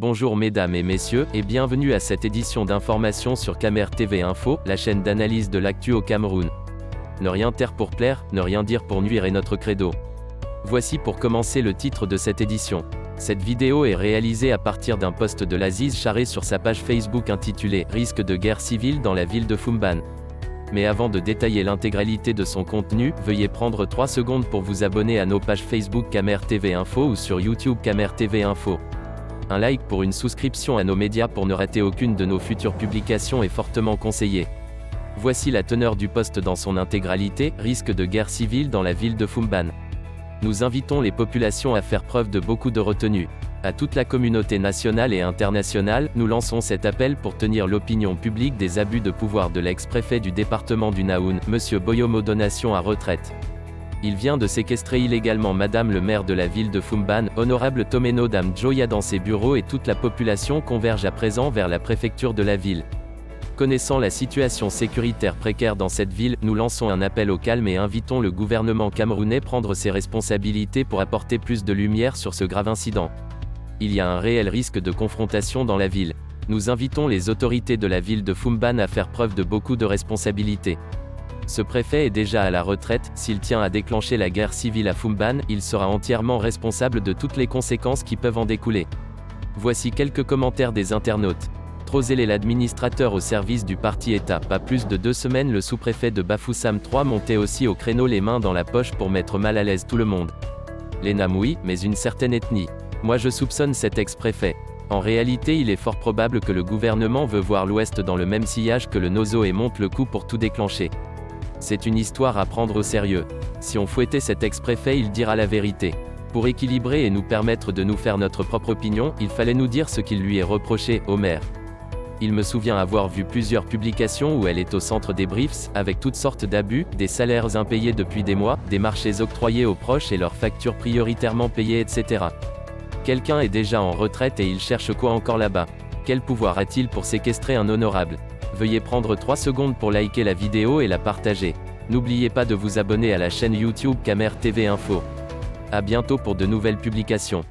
Bonjour mesdames et messieurs, et bienvenue à cette édition d'information sur Camer TV Info, la chaîne d'analyse de l'actu au Cameroun. Ne rien taire pour plaire, ne rien dire pour nuire est notre credo. Voici pour commencer le titre de cette édition. Cette vidéo est réalisée à partir d'un post de l'Aziz Charé sur sa page Facebook intitulé « Risque de guerre civile dans la ville de Fumban ». Mais avant de détailler l'intégralité de son contenu, veuillez prendre 3 secondes pour vous abonner à nos pages Facebook Camer TV Info ou sur YouTube Camer TV Info. Un like pour une souscription à nos médias pour ne rater aucune de nos futures publications est fortement conseillé. Voici la teneur du post dans son intégralité, risque de guerre civile dans la ville de Fumban. Nous invitons les populations à faire preuve de beaucoup de retenue. À toute la communauté nationale et internationale, nous lançons cet appel pour tenir l'opinion publique des abus de pouvoir de l'ex-préfet du département du Naoun, M. Boyomo Donation à retraite. Il vient de séquestrer illégalement Madame le maire de la ville de Fumban, Honorable Tomeno Dame Joya dans ses bureaux et toute la population converge à présent vers la préfecture de la ville. Connaissant la situation sécuritaire précaire dans cette ville, nous lançons un appel au calme et invitons le gouvernement camerounais à prendre ses responsabilités pour apporter plus de lumière sur ce grave incident. Il y a un réel risque de confrontation dans la ville. Nous invitons les autorités de la ville de Fumban à faire preuve de beaucoup de responsabilités. Ce préfet est déjà à la retraite, s'il tient à déclencher la guerre civile à Fumban, il sera entièrement responsable de toutes les conséquences qui peuvent en découler. Voici quelques commentaires des internautes. Trozel est l'administrateur au service du parti État. Pas plus de 2 semaines, le sous-préfet de Bafoussam 3 montait aussi au créneau les mains dans la poche pour mettre mal à l'aise tout le monde. Les Nam oui, mais une certaine ethnie. Moi je soupçonne cet ex-préfet. En réalité il est fort probable que le gouvernement veut voir l'Ouest dans le même sillage que le Nozo et monte le coup pour tout déclencher. C'est une histoire à prendre au sérieux. Si on fouettait cet ex-préfet, il dira la vérité. Pour équilibrer et nous permettre de nous faire notre propre opinion, il fallait nous dire ce qu'il lui est reproché, au maire. Il me souvient avoir vu plusieurs publications où elle est au centre des briefs, avec toutes sortes d'abus, des salaires impayés depuis des mois, des marchés octroyés aux proches et leurs factures prioritairement payées, etc. Quelqu'un est déjà en retraite et il cherche quoi encore là-bas? Quel pouvoir a-t-il pour séquestrer un honorable? Veuillez prendre 3 secondes pour liker la vidéo et la partager. N'oubliez pas de vous abonner à la chaîne YouTube Camer TV Info. À bientôt pour de nouvelles publications.